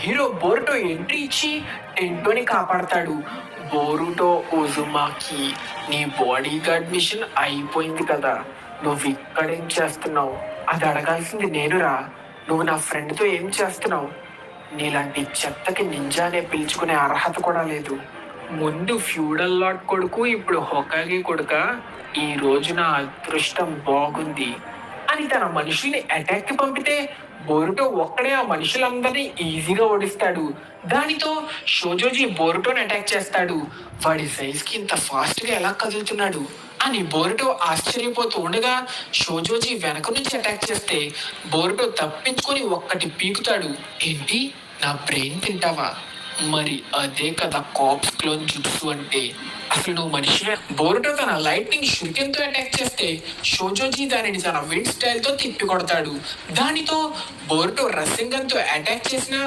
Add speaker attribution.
Speaker 1: Hero Boruto entry ఇచ్చి టెంటోని కాపాడతాడు. Boruto ఉజుమాకి, నీ బాడీ గార్డ్ మిషన్ అయిపోయింది కదా, నువ్వు ఇక్కడేం చేస్తున్నావు? అది అడగాల్సింది నేనురా. నువ్వు నా ఫ్రెండ్తో ఏం చేస్తున్నావు? నీలాంటి చెత్తకి నింజానే పిలుచుకునే అర్హత కూడా లేదు. ముందు ఫ్యూడల్ లార్డ్ కొడుకు, ఇప్పుడు హొకాగే కొడుక. ఈ రోజు నా అదృష్టం బాగుంది అని తన మనుషుల్ని అటాక్ కి పంపితే బోరుటో ఒక్కడే ఆ మనుషులందరినీ ఈజీగా ఓడిస్తాడు. దానితో షోజోజీ బోరుటోని అటాక్ చేస్తాడు. వాడి సైజ్ కి ఇంత ఫాస్ట్ గా ఎలా కదులుతున్నాడు అని బోరుటో ఆశ్చర్యపోతూ ఉండగా షోజోజీ వెనక నుంచి అటాక్ చేస్తే బోరుటో తప్పించుకొని ఒక్కటి పీకుతాడు. ఏంటి, నా బ్రెయిన్ తింటావా? మరి అదే కదా కాప్స్ క్లోన్ జుట్సు అంటే. అసలు నువ్వు మనిషివే. బోరుటో తన లైట్నింగ్ షురికెన్ తో అటాక్ చేస్తే షోజోజీ దానిని తన విండ్ స్టైల్ తో తిప్పి కొడతాడు. దానితో బోరుటో రసింగన్ తో అటాక్ చేసిన